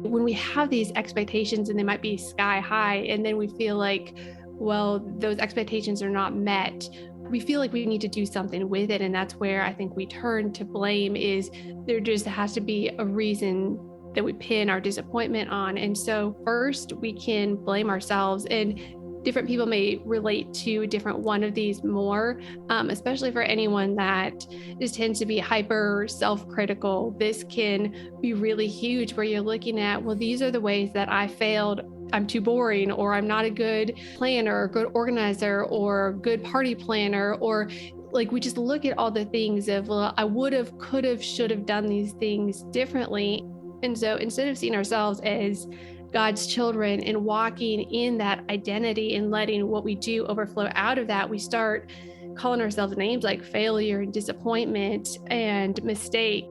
When we have these expectations and they might be sky high, and then we feel like, well, those expectations are not met, we feel like we need to do something with it. And that's where I think we turn to blame. Is there just has to be a reason that we pin our disappointment on. And so first we can blame ourselves, and different people may relate to a different one of these more, especially for anyone that just tends to be hyper self-critical. This can be really huge, where you're looking at, well, these are the ways that I failed. I'm too boring, or I'm not a good planner, or good organizer, or good party planner, or like we just look at all the things of, well, I would have, could have, should have done these things differently. And so instead of seeing ourselves as God's children and walking in that identity and letting what we do overflow out of that, we start calling ourselves names like failure and disappointment and mistake.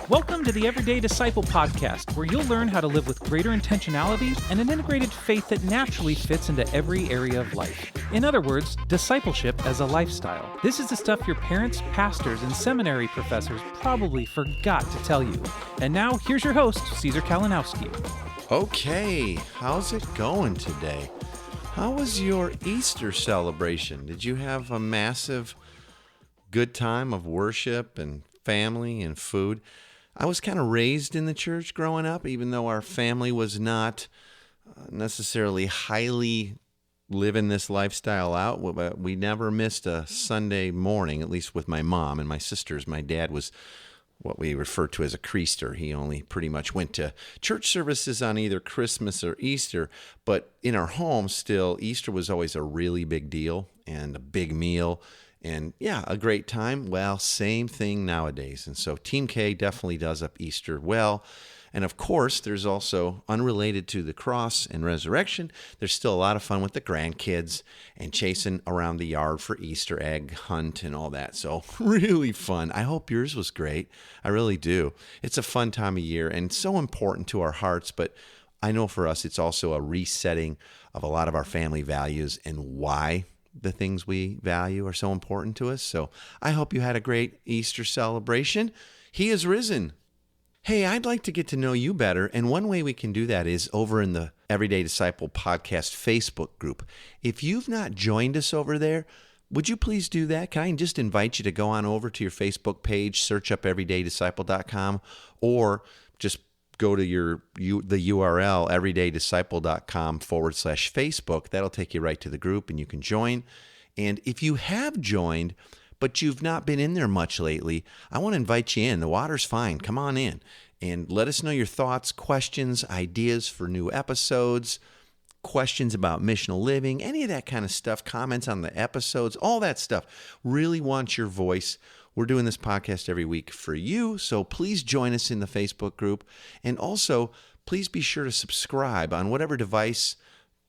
Welcome to the Everyday Disciple podcast, where you'll learn how to live with greater intentionality and an integrated faith that naturally fits into every area of life. In other words, discipleship as a lifestyle. This is the stuff your parents, pastors, and seminary professors probably forgot to tell you. And now, here's your host, Caesar Kalinowski. Okay, how's it going today? How was your Easter celebration? Did you have a massive good time of worship and family and food? I was kind of raised in the church growing up, even though our family was not necessarily highly living this lifestyle out. We never missed a Sunday morning, at least with my mom and my sisters. My dad was what we refer to as a creaster. He only pretty much went to church services on either Christmas or Easter. But in our home still, Easter was always a really big deal and a big meal. And yeah, a great time. Well, same thing nowadays. And so Team K definitely does up Easter well. And of course, there's also, unrelated to the cross and resurrection, there's still a lot of fun with the grandkids and chasing around the yard for Easter egg hunt and all that. So really fun. I hope yours was great. I really do. It's a fun time of year and so important to our hearts. But I know for us, it's also a resetting of a lot of our family values and why the things we value are so important to us. So I hope you had a great Easter celebration. He is risen. Hey, I'd like to get to know you better, and one way we can do that is over in the Everyday Disciple Podcast Facebook group. If you've not joined us over there, would you please do that? Can I just invite you to go on over to your Facebook page, search up everydaydisciple.com, or just go to the URL, everydaydisciple.com/Facebook. That'll take you right to the group and you can join. And if you have joined, but you've not been in there much lately, I want to invite you in. The water's fine. Come on in and let us know your thoughts, questions, ideas for new episodes, questions about missional living, any of that kind of stuff, comments on the episodes, all that stuff. Really want your voice. We're doing this podcast every week for you, so please join us in the Facebook group. And also, please be sure to subscribe on whatever device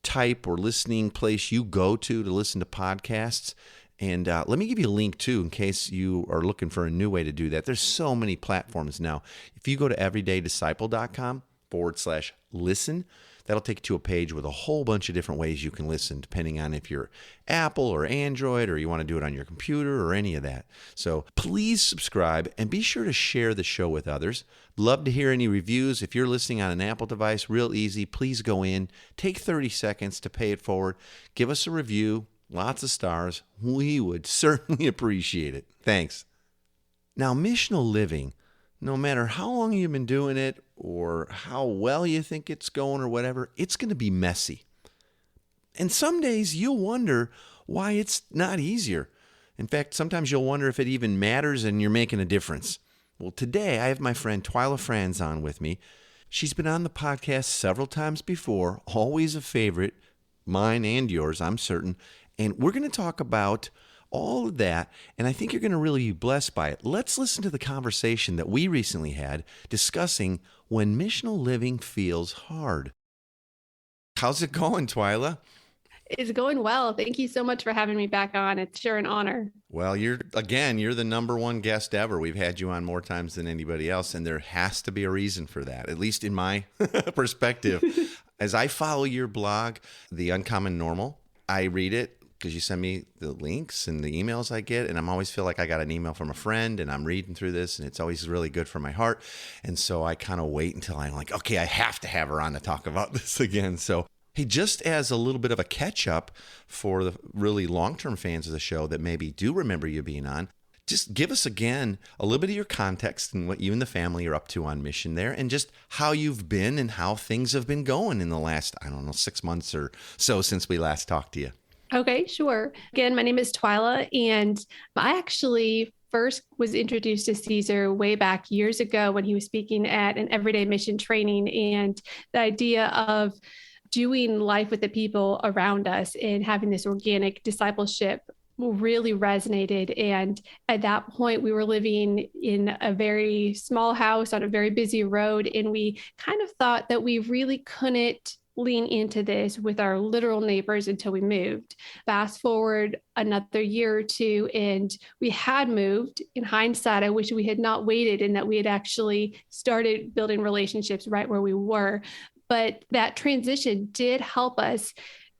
type or listening place you go to listen to podcasts. And let me give you a link, too, in case you are looking for a new way to do that. There's so many platforms now. If you go to everydaydisciple.com/listen, that'll take you to a page with a whole bunch of different ways you can listen, depending on if you're Apple or Android or you want to do it on your computer or any of that. So please subscribe and be sure to share the show with others. Love to hear any reviews. If you're listening on an Apple device, real easy. Please go in, take 30 seconds to pay it forward. Give us a review, lots of stars. We would certainly appreciate it. Thanks. Now, missional living, no matter how long you've been doing it or how well you think it's going or whatever, it's going to be messy. And some days you'll wonder why it's not easier. In fact, sometimes you'll wonder if it even matters and you're making a difference. Well, today I have my friend Twyla Franz on with me. She's been on the podcast several times before, always a favorite, mine and yours, I'm certain. And we're going to talk about all of that, and I think you're going to really be blessed by it. Let's listen to the conversation that we recently had discussing when missional living feels hard. How's it going, Twyla? It's going well. Thank you so much for having me back on. It's sure an honor. Well, you're the number one guest ever. We've had you on more times than anybody else, and there has to be a reason for that, at least in my perspective. As I follow your blog, The Uncommon Normal, I read it because you send me the links and the emails I get, and I'm always feel like I got an email from a friend, and I'm reading through this, and it's always really good for my heart. And so I kind of wait until I'm like, okay, I have to have her on to talk about this again. So, hey, just as a little bit of a catch up for the really long-term fans of the show that maybe do remember you being on, just give us again a little bit of your context and what you and the family are up to on mission there, and just how you've been and how things have been going in the last, 6 months or so since we last talked to you. Okay, sure. Again, my name is Twyla, and I actually first was introduced to Caesar way back years ago when he was speaking at an everyday mission training, and the idea of doing life with the people around us and having this organic discipleship really resonated. And at that point, we were living in a very small house on a very busy road, and we kind of thought that we really couldn't lean into this with our literal neighbors until we moved. Fast forward another year or two, and we had moved. In hindsight, I wish we had not waited and that we had actually started building relationships right where we were. But that transition did help us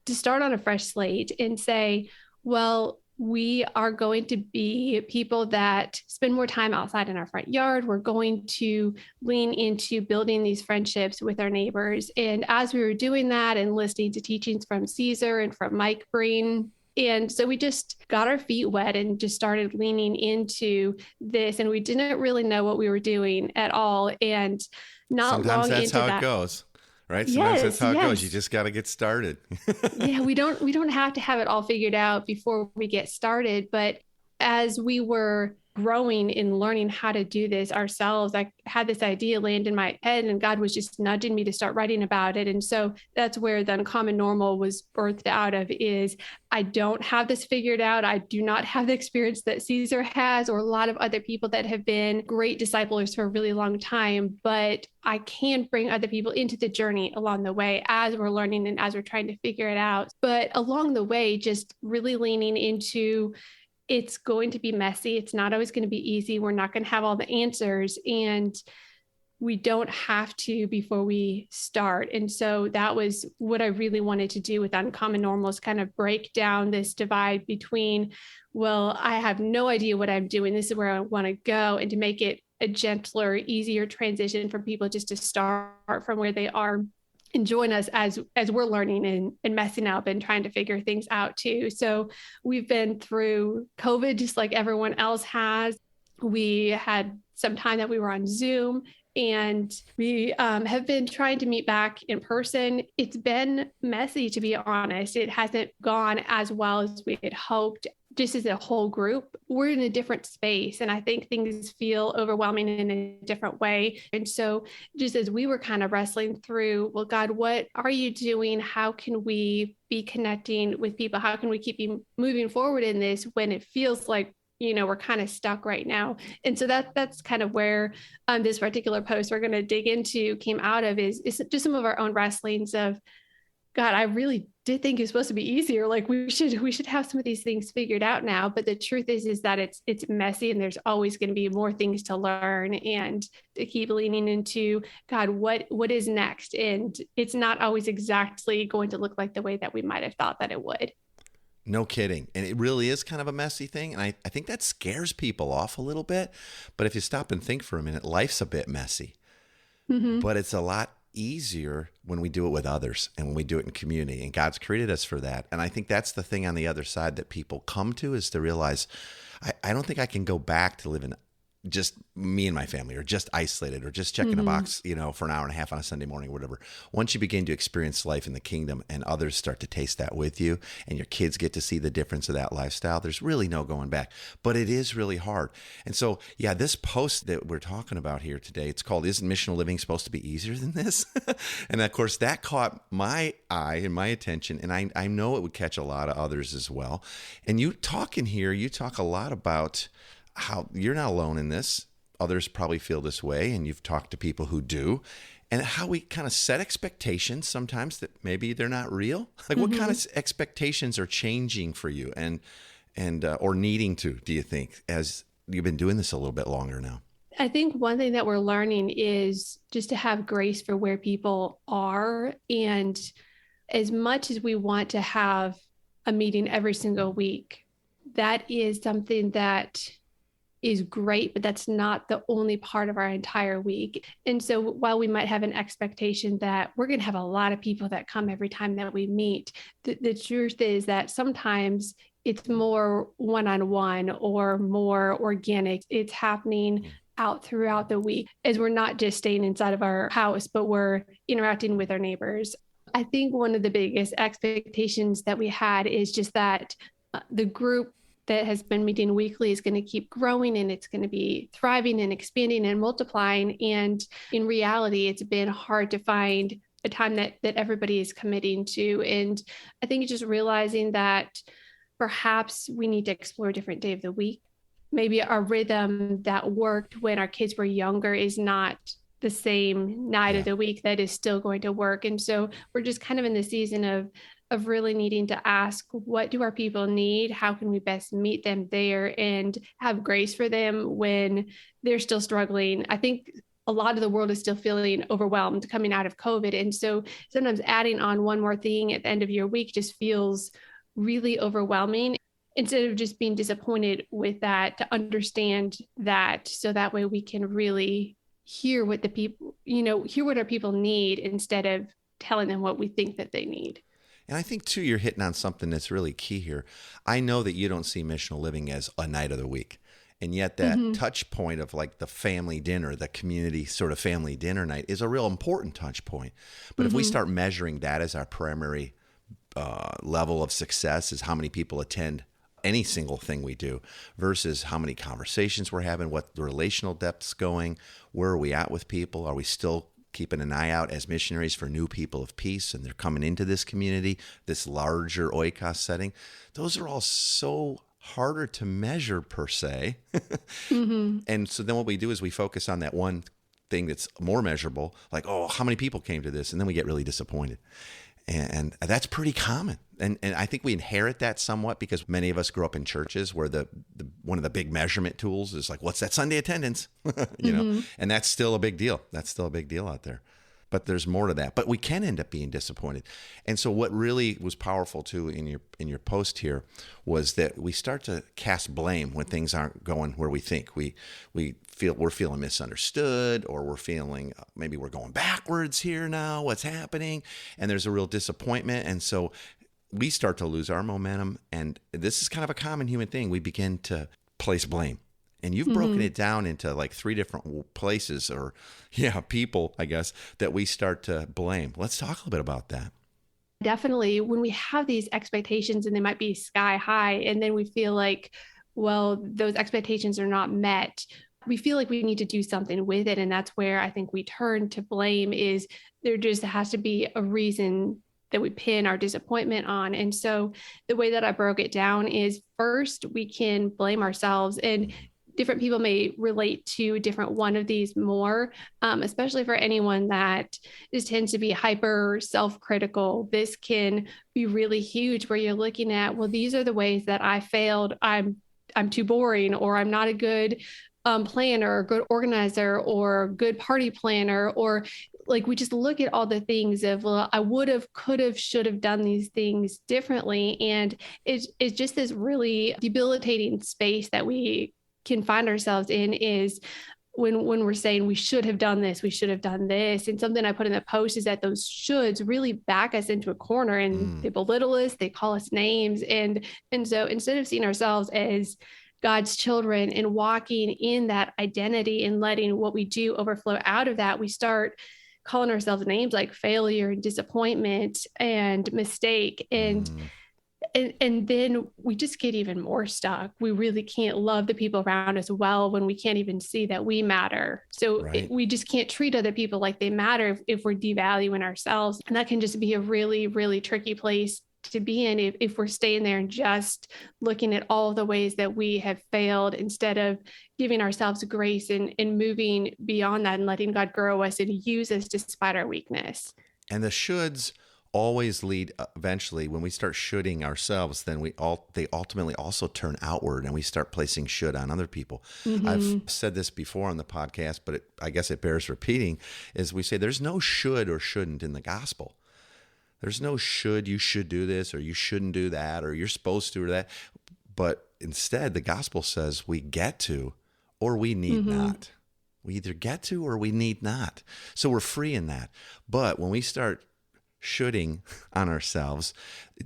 to start on a fresh slate and say, well, we are going to be people that spend more time outside in our front yard. We're going to lean into building these friendships with our neighbors. And as we were doing that and listening to teachings from Caesar and from Mike Breen, and so we just got our feet wet and just started leaning into this. And we didn't really know what we were doing at all. And not Sometimes long that's into how that, it goes. Right? Sometimes that's how it goes. You just got to get started. Yeah, we don't have to have it all figured out before we get started. But as we were growing and learning how to do this ourselves, I had this idea land in my head, and God was just nudging me to start writing about it. And so that's where the Uncommon Normal was birthed out of. Is I don't have this figured out. I do not have the experience that Caesar has, or a lot of other people that have been great disciplers for a really long time, but I can bring other people into the journey along the way as we're learning and as we're trying to figure it out. But along the way, just really leaning into, it's going to be messy. It's not always going to be easy. We're not going to have all the answers, and we don't have to before we start. And so that was what I really wanted to do with Uncommon Normals, kind of break down this divide between, well, I have no idea what I'm doing. This is where I want to go, and to make it a gentler, easier transition for people just to start from where they are and join us as we're learning and messing up and trying to figure things out too. So we've been through COVID just like everyone else has. We had some time that we were on Zoom, and we have been trying to meet back in person. It's been messy, to be honest. It hasn't gone as well as we had hoped. Just as a whole group, we're in a different space, and I think things feel overwhelming in a different way. And so just as we were kind of wrestling through, well, God, what are you doing? How can we be connecting with people? How can we keep moving forward in this when it feels like, we're kind of stuck right now? And so that's kind of where this particular post we're going to dig into came out of, is just some of our own wrestlings of, God, I really did think it's supposed to be easier. Like we should have some of these things figured out now. But the truth is that it's messy, and there's always going to be more things to learn, and to keep leaning into, God, what is next? And it's not always exactly going to look like the way that we might have thought that it would. No kidding. And it really is kind of a messy thing. And I think that scares people off a little bit. But if you stop and think for a minute, life's a bit messy. Mm-hmm. But it's a lot easier when we do it with others and when we do it in community, and God's created us for that. And I think that's the thing on the other side that people come to, is to realize, I don't think I can go back to living just me and my family, or just isolated, or just checking a box, for an hour and a half on a Sunday morning or whatever. Once you begin to experience life in the kingdom and others start to taste that with you, and your kids get to see the difference of that lifestyle, there's really no going back. But it is really hard. And so, yeah, this post that we're talking about here today, it's called, Isn't Missional Living Supposed to Be Easier Than This? And of course, that caught my eye and my attention, and I know it would catch a lot of others as well. And you talk a lot about how you're not alone in this. Others probably feel this way, and you've talked to people who do, and how we kind of set expectations sometimes that maybe they're not real. Like what kind of expectations are changing for you and or needing to, do you think, as you've been doing this a little bit longer now? I think one thing that we're learning is just to have grace for where people are. And as much as we want to have a meeting every single week. That is something that is great, but that's not the only part of our entire week. And so while we might have an expectation that we're going to have a lot of people that come every time that we meet, the truth is that sometimes it's more one-on-one or more organic. It's happening out throughout the week as we're not just staying inside of our house, but we're interacting with our neighbors. I think one of the biggest expectations that we had is just that the group that has been meeting weekly is going to keep growing, and it's going to be thriving and expanding and multiplying. And in reality, it's been hard to find a time that everybody is committing to. And I think it's just realizing that perhaps we need to explore a different day of the week. Maybe our rhythm that worked when our kids were younger is not the same night of the week that is still going to work. And so we're just kind of in the season of really needing to ask, what do our people need? How can we best meet them there and have grace for them when they're still struggling? I think a lot of the world is still feeling overwhelmed coming out of COVID. And so sometimes adding on one more thing at the end of your week just feels really overwhelming, instead of just being disappointed with that, to understand that, so that way we can really hear what the people, hear what our people need instead of telling them what we think that they need. And I think, too, you're hitting on something that's really key here. I know that you don't see missional living as a night of the week. And yet that touch point of like the family dinner, the community sort of family dinner night is a real important touch point. But if we start measuring that as our primary level of success, is how many people attend any single thing we do versus how many conversations we're having, what the relational depth's going, where are we at with people? Are we still keeping an eye out as missionaries for new people of peace, and they're coming into this community, this larger oikos setting? Those are all so harder to measure per se. And so then what we do is we focus on that one thing that's more measurable, like, oh, how many people came to this? And then we get really disappointed. And that's pretty common. And I think we inherit that somewhat because many of us grew up in churches where the one of the big measurement tools is like, what's that Sunday attendance? know, and that's still a big deal. That's still a big deal out there. But there's more to that. But we can end up being disappointed. And so what really was powerful too in your post here was that we start to cast blame when things aren't going where we think. We're feeling misunderstood, or we're feeling maybe we're going backwards here now. What's happening? And there's a real disappointment. And so we start to lose our momentum. And this is kind of a common human thing. We begin to place blame. And you've broken it down into like 3 different places or, people, I guess, that we start to blame. Let's talk a little bit about that. Definitely. When we have these expectations and they might be sky high, and then we feel like, well, those expectations are not met, we feel like we need to do something with it. And that's where I think we turn to blame. Is there just has to be a reason that we pin our disappointment on. And so the way that I broke it down is, first, we can blame ourselves, and different people may relate to different one of these more, especially for anyone that just tends to be hyper self-critical. This can be really huge, where you're looking at, well, these are the ways that I failed. I'm too boring, or I'm not a good planner, or good organizer, or good party planner, or like we just look at all the things of, well, I would have, could have, should have done these things differently. And it's just this really debilitating space that we can find ourselves in, is when we're saying we should have done this, we should have done this. And something I put in the post is that those shoulds really back us into a corner, and they belittle us, they call us names. And so instead of seeing ourselves as God's children and walking in that identity and letting what we do overflow out of that, we start calling ourselves names like failure and disappointment and mistake. And then we just get even more stuck. We really can't love the people around us well when we can't even see that we matter. So we just can't treat other people like they matter if we're devaluing ourselves. And that can just be a really, really tricky place to be in if we're staying there and just looking at all the ways that we have failed, instead of giving ourselves grace and moving beyond that and letting God grow us and use us despite our weakness. And the shoulds always lead eventually, when we start shoulding ourselves, then they ultimately also turn outward, and we start placing should on other people. I've said this before on the podcast, but I guess it bears repeating, is we say there's no should or shouldn't in the gospel. There's no you should do this, or you shouldn't do that, or you're supposed to, or that. But instead, the gospel says we get to, or we need not. We either get to or we need not. So we're free in that. But when we start shoulding on ourselves,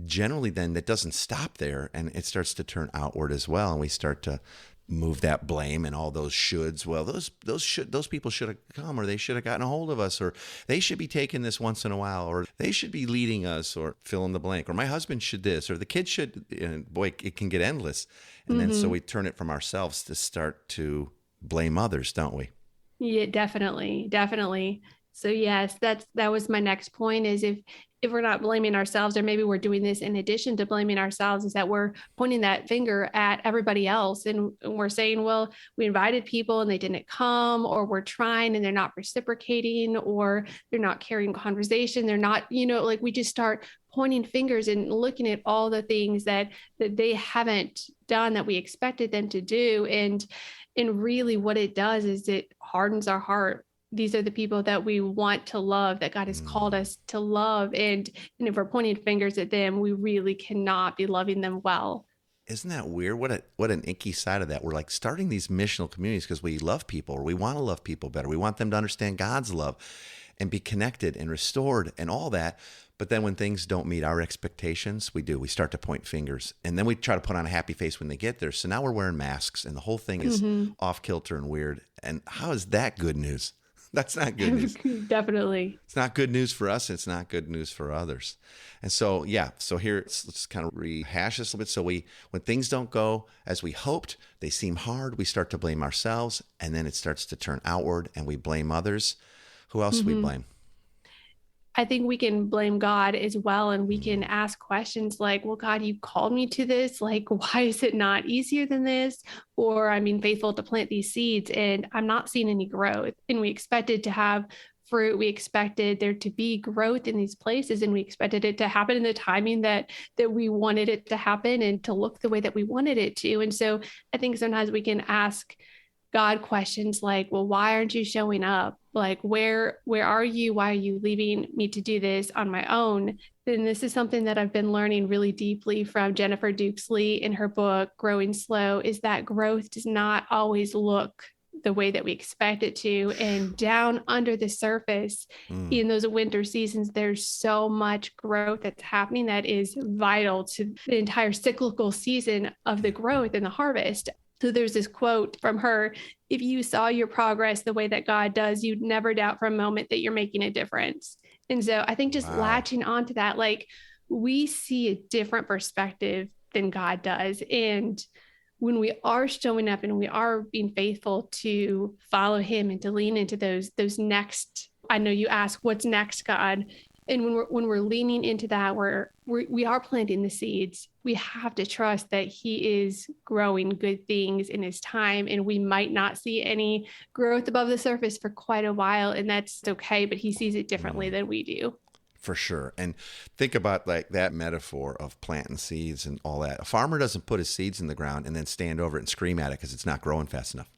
generally then that doesn't stop there, and it starts to turn outward as well. And we start to move that blame and all those shoulds. Well, those people should have come, or they should have gotten a hold of us, or they should be taking this once in a while, or they should be leading us, or fill in the blank, or my husband should this, or the kids should. And boy, it can get endless. And then so we turn it from ourselves to start to blame others, don't we? Yeah, definitely. Definitely. So yes, that was my next point, is if we're not blaming ourselves, or maybe we're doing this in addition to blaming ourselves, is that we're pointing that finger at everybody else. And we're saying, well, we invited people and they didn't come, or we're trying and they're not reciprocating, or they're not carrying conversation. They're not, like we just start pointing fingers and looking at all the things that they haven't done that we expected them to do. And really what it does is it hardens our heart. These are the people that we want to love, that God has called us to love. And if we're pointing fingers at them, we really cannot be loving them well. Isn't that weird? What an icky side of that. We're like starting these missional communities because we love people, or we want to love people better. We want them to understand God's love and be connected and restored and all that. But then when things don't meet our expectations, we start to point fingers, and then we try to put on a happy face when they get there. So now we're wearing masks, and the whole thing is off kilter and weird. And how is that good news? That's not good news. Definitely. It's not good news for us. It's not good news for others. And so, so here, let's kind of rehash this a little bit. So when things don't go as we hoped, they seem hard, we start to blame ourselves, and then it starts to turn outward and we blame others. Who else do we blame? I think we can blame God as well. And we can ask questions like, well, God, you called me to this. Like, why is it not easier than this? Or I'm being faithful to plant these seeds and I'm not seeing any growth. And we expected to have fruit. We expected there to be growth in these places. And we expected it to happen in the timing that we wanted it to happen and to look the way that we wanted it to. And so I think sometimes we can ask God questions like, well, why aren't you showing up? Like, where are you? Why are you leaving me to do this on my own? And this is something that I've been learning really deeply from Jennifer Duxley in her book, Growing Slow, is that growth does not always look the way that we expect it to. And down under the surface in those winter seasons, there's so much growth that's happening that is vital to the entire cyclical season of the growth and the harvest. So there's this quote from her: if you saw your progress the way that God does, you'd never doubt for a moment that you're making a difference. And so I think just latching onto that, like, we see a different perspective than God does. And when we are showing up and we are being faithful to follow him and to lean into those next, I know you ask, what's next, God? And when we're leaning into that, we are planting the seeds. We have to trust that he is growing good things in his time, and we might not see any growth above the surface for quite a while, and that's okay, but he sees it differently than we do. For sure. And think about like that metaphor of planting seeds and all that. A farmer doesn't put his seeds in the ground and then stand over it and scream at it because it's not growing fast enough.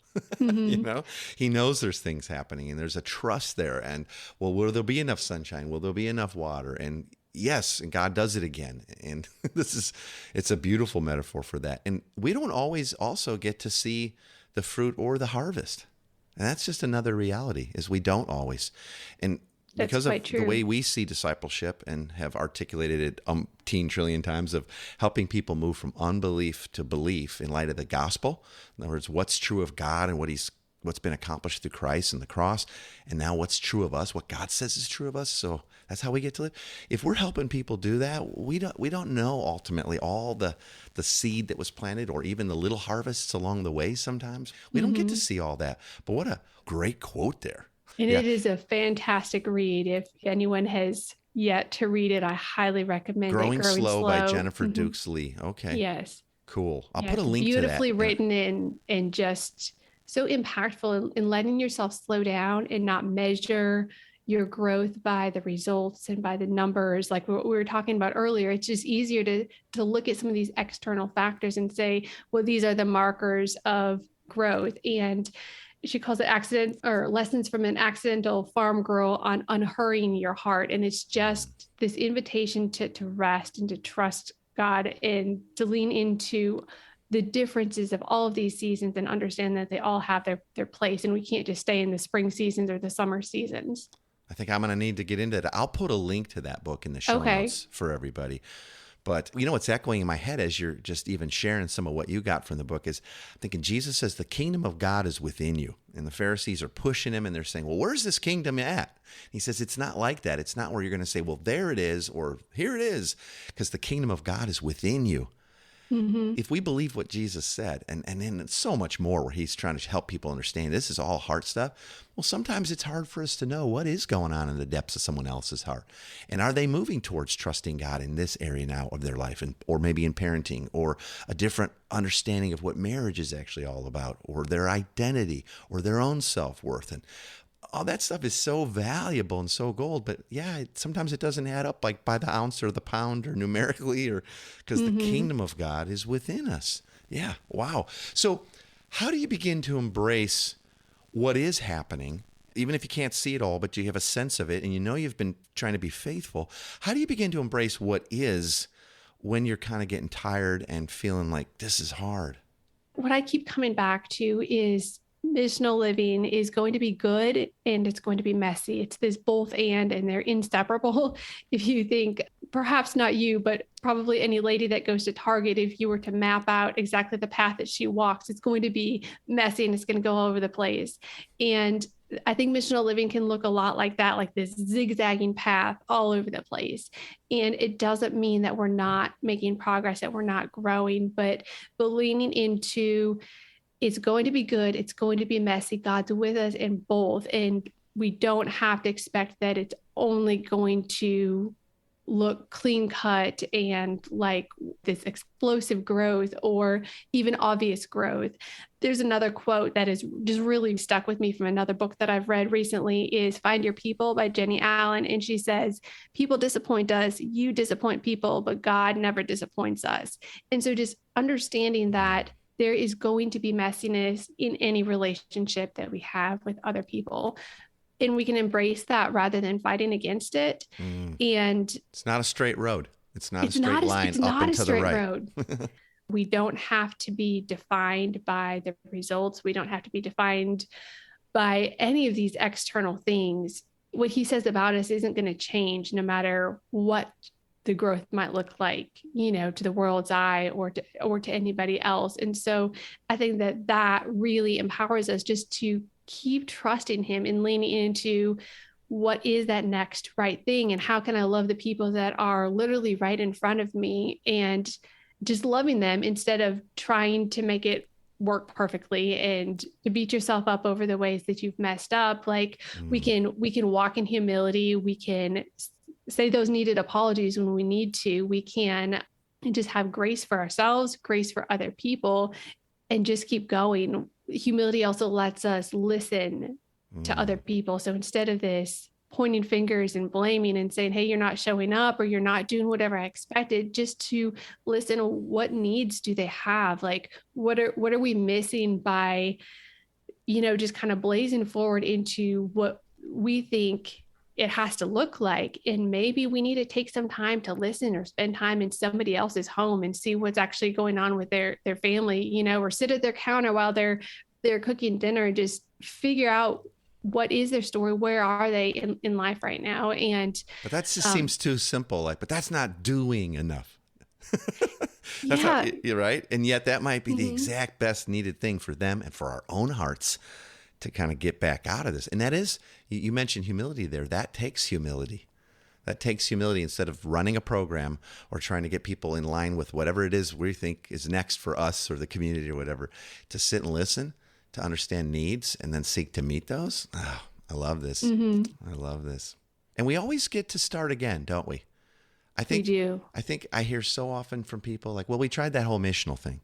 He knows there's things happening and there's a trust there. And well, will there be enough sunshine? Will there be enough water? And yes, and God does it again. And it's a beautiful metaphor for that. And we don't always also get to see the fruit or the harvest. And that's just another reality, is we don't always. And because of the way we see discipleship and have articulated it trillion times, of helping people move from unbelief to belief in light of the gospel. In other words, what's true of God and what's been accomplished through Christ and the cross, and now what's true of us, what God says is true of us. So that's how we get to live. If we're helping people do that, we don't know ultimately all the seed that was planted, or even the little harvests along the way. Sometimes we don't get to see all that. But what a great quote there. And it is a fantastic read. If anyone has yet to read it, I highly recommend Growing it. Slow by Jennifer Duxley. Okay. Yes. Cool. I'll put a link to that. Beautifully written and just so impactful in letting yourself slow down and not measure your growth by the results and by the numbers. Like what we were talking about earlier, it's just easier to look at some of these external factors and say, well, these are the markers of growth. And she calls it accident or lessons from an accidental farm girl on unhurrying your heart. And it's just this invitation to rest and to trust God and to lean into the differences of all of these seasons and understand that they all have their place. And we can't just stay in the spring seasons or the summer seasons. I think I'm going to need to get into it. I'll put a link to that book in the show notes for everybody. But what's echoing in my head as you're just even sharing some of what you got from the book is I'm thinking Jesus says the kingdom of God is within you. And the Pharisees are pushing him and they're saying, well, where's this kingdom at? He says, it's not like that. It's not where you're going to say, well, there it is, or here it is, because the kingdom of God is within you. Mm-hmm. If we believe what Jesus said, and then so much more where he's trying to help people understand this is all heart stuff, well, sometimes it's hard for us to know what is going on in the depths of someone else's heart. And are they moving towards trusting God in this area now of their life, or maybe in parenting, or a different understanding of what marriage is actually all about, or their identity, or their own self-worth. And all that stuff is so valuable and so gold, but sometimes it doesn't add up like by the ounce or the pound or numerically, or because the kingdom of God is within us. Yeah. Wow. So how do you begin to embrace what is happening, even if you can't see it all, but you have a sense of it and you've been trying to be faithful? How do you begin to embrace what is when you're kind of getting tired and feeling like this is hard? What I keep coming back to is missional living is going to be good and it's going to be messy. It's this both and they're inseparable. If you think, perhaps not you, but probably any lady that goes to Target, if you were to map out exactly the path that she walks, it's going to be messy and it's going to go all over the place. And I think missional living can look a lot like that, like this zigzagging path all over the place. And it doesn't mean that we're not making progress, that we're not growing, but leaning into it's going to be good. It's going to be messy. God's with us in both. And we don't have to expect that it's only going to look clean cut and like this explosive growth or even obvious growth. There's another quote that is just really stuck with me from another book that I've read recently is Find Your People by Jenny Allen. And she says, people disappoint us, you disappoint people, but God never disappoints us. And so just understanding that there is going to be messiness in any relationship that we have with other people. And we can embrace that rather than fighting against it. And it's not a straight road. It's not a straight line up and to the right. Road. We don't have to be defined by the results. We don't have to be defined by any of these external things. What he says about us isn't going to change no matter what the growth might look like, to the world's eye or to anybody else. And so I think that really empowers us just to keep trusting him and leaning into what is that next right thing and how can I love the people that are literally right in front of me and just loving them instead of trying to make it work perfectly and to beat yourself up over the ways that you've messed up. Like we can walk in humility. We can say those needed apologies when we need to. We can just have grace for ourselves, grace for other people, and just keep going. Humility also lets us listen to other people. So instead of this pointing fingers and blaming and saying, hey, you're not showing up or you're not doing whatever I expected, just to listen, what needs do they have? Like, what are we missing by, just kind of blazing forward into what we think it has to look like. And maybe we need to take some time to listen or spend time in somebody else's home and see what's actually going on with their family, or sit at their counter while they're cooking dinner and just figure out what is their story, where are they in life right now. But that just seems too simple. But that's not doing enough. That's not, you're right. And yet that might be the exact best needed thing for them and for our own hearts to kind of get back out of this. And that is, you mentioned humility there. That takes humility. That takes humility instead of running a program or trying to get people in line with whatever it is we think is next for us or the community or whatever, to sit and listen, to understand needs, and then seek to meet those. Oh, I love this. I love this. And we always get to start again, don't we? I think we do. I think I hear so often from people like, well, we tried that whole missional thing.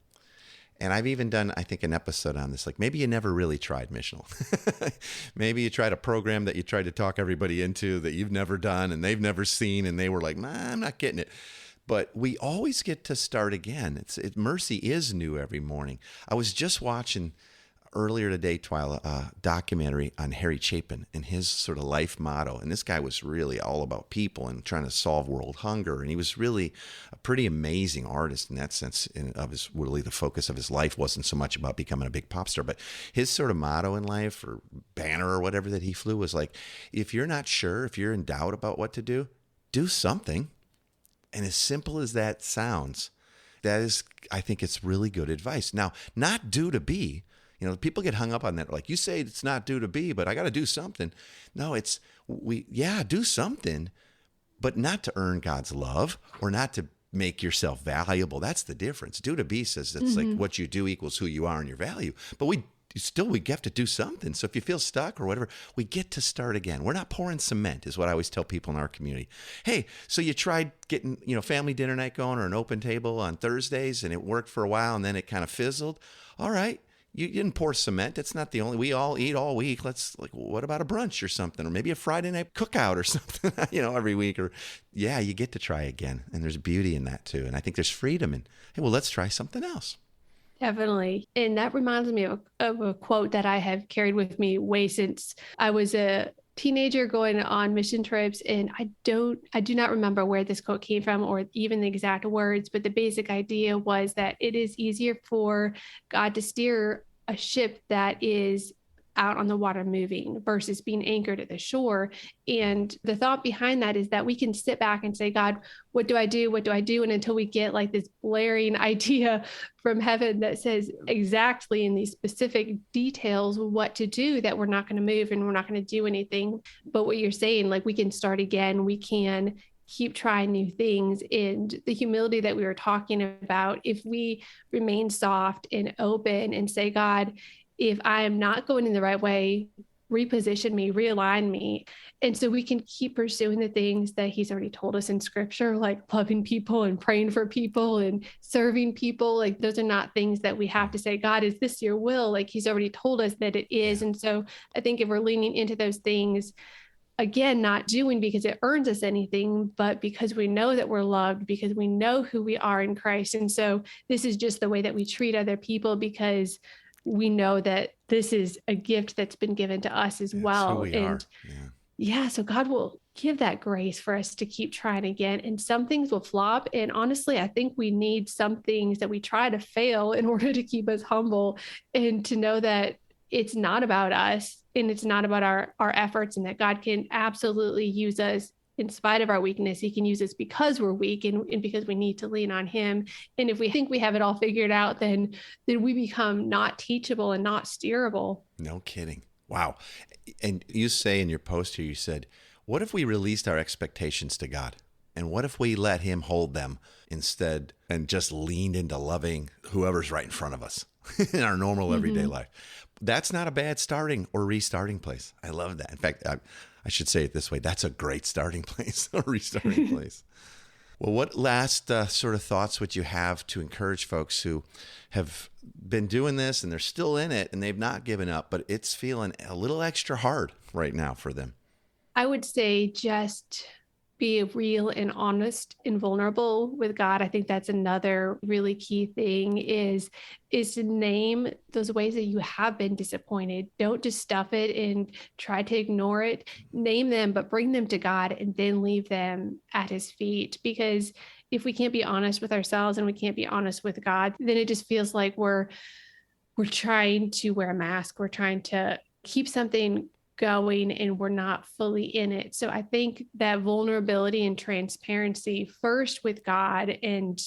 And I've even done, I think, an episode on this. Like, maybe you never really tried missional. Maybe you tried a program that you tried to talk everybody into that you've never done and they've never seen, and they were like, I'm not getting it. But we always get to start again. Mercy is new every morning. I was just watching earlier today, Twyla, a documentary on Harry Chapin and his sort of life motto. And this guy was really all about people and trying to solve world hunger. And he was really a pretty amazing artist in that sense. Really, the focus of his life wasn't so much about becoming a big pop star, but his sort of motto in life, or banner or whatever that he flew, was like, if you're not sure, if you're in doubt about what to do something. And as simple as that sounds, that is, I think it's really good advice. Now, not do to be. People get hung up on that. Like, you say it's not due to be, but I got to do something. No, do something, but not to earn God's love or not to make yourself valuable. That's the difference. Do to be says it's like what you do equals who you are and your value. But we have to do something. So if you feel stuck or whatever, we get to start again. We're not pouring cement, is what I always tell people in our community. Hey, so you tried getting, family dinner night going or an open table on Thursdays, and it worked for a while and then it kind of fizzled. All right. You didn't pour cement. That's not the only. We all eat all week. What about a brunch or something, or maybe a Friday night cookout or something? Every week. Or you get to try again, and there's beauty in that too. And I think there's freedom in. Hey, well, let's try something else. Definitely. And that reminds me of a quote that I have carried with me way since I was a teenager going on mission trips. And I do not remember where this quote came from or even the exact words, but the basic idea was that it is easier for God to steer a ship that is out on the water moving versus being anchored at the shore. And the thought behind that is that we can sit back and say, God, what do I do? What do I do? And until we get like this blaring idea from heaven that says exactly in these specific details what to do, that we're not going to move and we're not going to do anything. But what you're saying, like, we can start again, we can keep trying new things. And the humility that we were talking about, if we remain soft and open and say, God, if I am not going in the right way, reposition me, realign me. And so we can keep pursuing the things that he's already told us in scripture, like loving people and praying for people and serving people. Like, those are not things that we have to say, God, is this your will? Like, he's already told us that it is. And so I think if we're leaning into those things, again, not doing because it earns us anything, but because we know that we're loved, because we know who we are in Christ. And so this is just the way that we treat other people, because we know that this is a gift that's been given to us as well. And so God will give that grace for us to keep trying again. And some things will flop. And honestly, I think we need some things that we try to fail in order to keep us humble and to know that it's not about us and it's not about our efforts, and that God can absolutely use us in spite of our weakness. He can use us because we're weak and because we need to lean on him. And if we think we have it all figured out, then we become not teachable and not steerable. No kidding. Wow. And you say in your post here, you said, what if we released our expectations to God? And what if we let him hold them instead and just leaned into loving whoever's right in front of us in our normal everyday life? That's not a bad starting or restarting place. I love that. In fact, I should say it this way. That's a great starting place, a restarting place. Well, what last sort of thoughts would you have to encourage folks who have been doing this and they're still in it and they've not given up, but it's feeling a little extra hard right now for them? I would say just be real and honest and vulnerable with God. I think that's another really key thing is to name those ways that you have been disappointed. Don't just stuff it and try to ignore it. Name them, but bring them to God and then leave them at his feet. Because if we can't be honest with ourselves and we can't be honest with God, then it just feels like we're trying to wear a mask. We're trying to keep something going and we're not fully in it. So I think that vulnerability and transparency first with God, and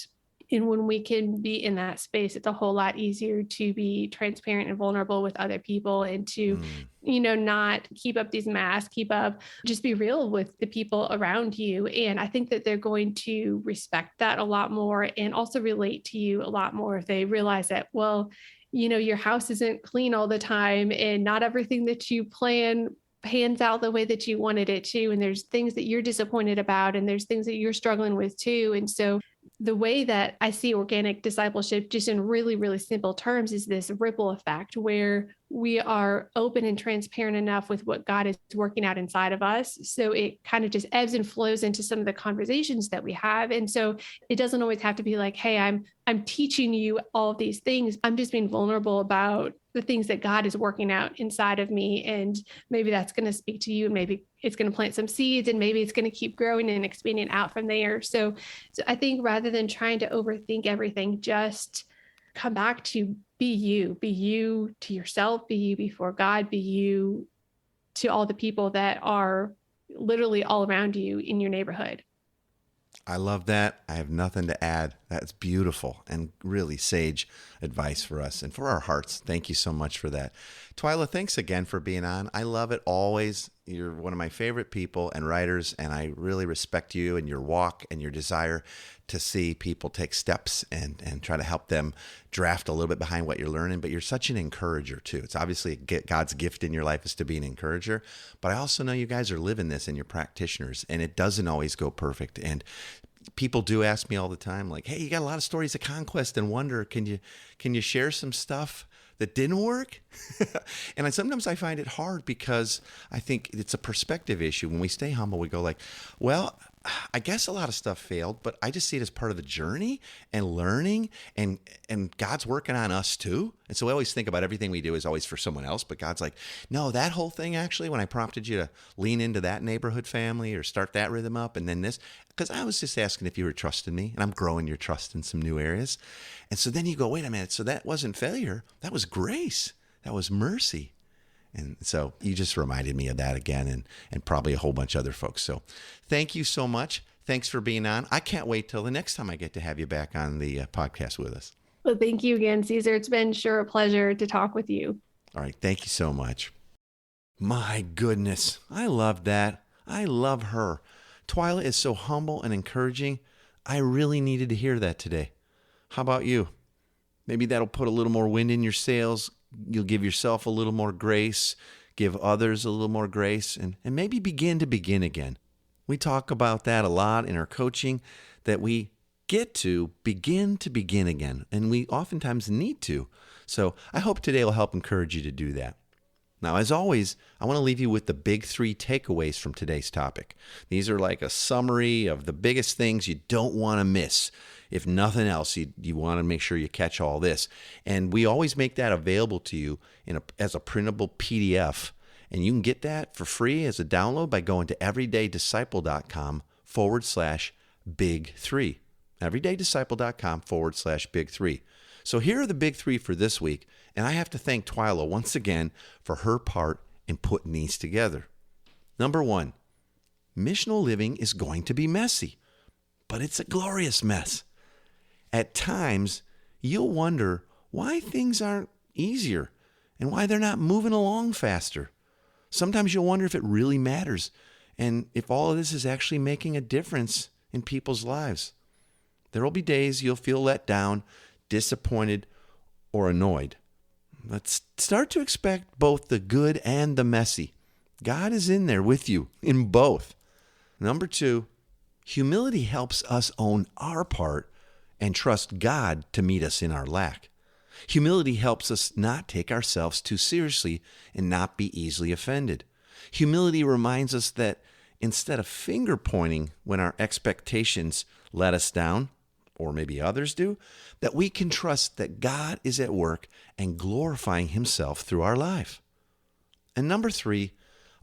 when we can be in that space, it's a whole lot easier to be transparent and vulnerable with other people and to, not keep up these masks, just be real with the people around you. And I think that they're going to respect that a lot more and also relate to you a lot more if they realize that, well, your house isn't clean all the time and not everything that you plan pans out the way that you wanted it to. And there's things that you're disappointed about and there's things that you're struggling with too. And so the way that I see organic discipleship, just in really, really simple terms, is this ripple effect where we are open and transparent enough with what God is working out inside of us. So it kind of just ebbs and flows into some of the conversations that we have. And so it doesn't always have to be like, hey, I'm teaching you all of these things. I'm just being vulnerable about the things that God is working out inside of me. And maybe that's going to speak to you, and maybe it's going to plant some seeds, and maybe it's going to keep growing and expanding out from there. So I think rather than trying to overthink everything, just come back to be you to yourself, be you before God, be you to all the people that are literally all around you in your neighborhood. I love that. I have nothing to add. That's beautiful and really sage advice for us and for our hearts. Thank you so much for that. Twyla, thanks again for being on. I love it always. You're one of my favorite people and writers, and I really respect you and your walk and your desire to see people take steps and try to help them draft a little bit behind what you're learning. But you're such an encourager too. It's obviously God's gift in your life is to be an encourager. But I also know you guys are living this and you're practitioners, and it doesn't always go perfect. And people do ask me all the time, like, hey, you got a lot of stories of conquest and wonder. Can you share some stuff that didn't work? And sometimes I find it hard because I think it's a perspective issue. When we stay humble, we go like, well, I guess a lot of stuff failed, but I just see it as part of the journey and learning, and God's working on us too. And so we always think about everything we do is always for someone else, but God's like, no, that whole thing actually, when I prompted you to lean into that neighborhood family or start that rhythm up and then this, because I was just asking if you were trusting me, and I'm growing your trust in some new areas. And so then you go, wait a minute, so that wasn't failure. That was grace. That was mercy. And so you just reminded me of that again, and probably a whole bunch of other folks. So thank you so much. Thanks for being on. I can't wait till the next time I get to have you back on the podcast with us. Well, thank you again, Caesar. It's been sure a pleasure to talk with you. All right. Thank you so much. My goodness. I love that. I love her. Twyla is so humble and encouraging. I really needed to hear that today. How about you? Maybe that'll put a little more wind in your sails. You'll give yourself a little more grace, give others a little more grace, and maybe begin again. We talk about that a lot in our coaching, that we get to begin again, and we oftentimes need to. So I hope today will help encourage you to do that. Now, as always, I want to leave you with the big 3 takeaways from today's topic. These are like a summary of the biggest things you don't want to miss. If nothing else, you want to make sure you catch all this. And we always make that available to you as a printable PDF. And you can get that for free as a download by going to everydaydisciple.com/big3. everydaydisciple.com/big3. So here are the big 3 for this week. And I have to thank Twyla once again for her part in putting these together. Number 1, missional living is going to be messy, but it's a glorious mess. At times, you'll wonder why things aren't easier and why they're not moving along faster. Sometimes you'll wonder if it really matters and if all of this is actually making a difference in people's lives. There will be days you'll feel let down, disappointed, or annoyed. But start to expect both the good and the messy. God is in there with you in both. Number 2, humility helps us own our part and trust God to meet us in our lack. Humility helps us not take ourselves too seriously and not be easily offended. Humility reminds us that instead of finger pointing when our expectations let us down, or maybe others do, that we can trust that God is at work and glorifying himself through our life. And number 3,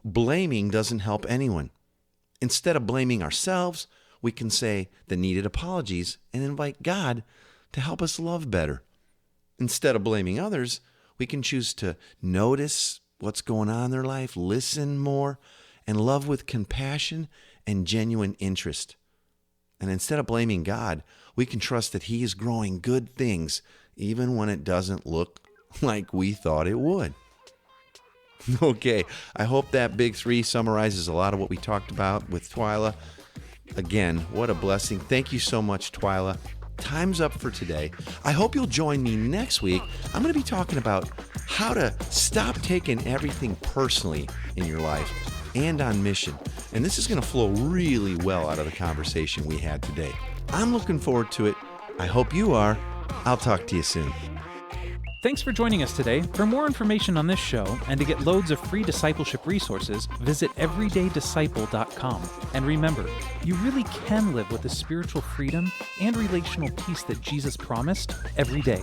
blaming doesn't help anyone. Instead of blaming ourselves, we can say the needed apologies and invite God to help us love better. Instead of blaming others, we can choose to notice what's going on in their life, listen more, and love with compassion and genuine interest. And instead of blaming God, we can trust that he is growing good things even when it doesn't look like we thought it would. Okay, I hope that big 3 summarizes a lot of what we talked about with Twyla. Again, what a blessing. Thank you so much, Twyla. Time's up for today. I hope you'll join me next week. I'm going to be talking about how to stop taking everything personally in your life and on mission. And this is going to flow really well out of the conversation we had today. I'm looking forward to it. I hope you are. I'll talk to you soon. Thanks for joining us today. For more information on this show and to get loads of free discipleship resources, visit everydaydisciple.com. And remember, you really can live with the spiritual freedom and relational peace that Jesus promised every day.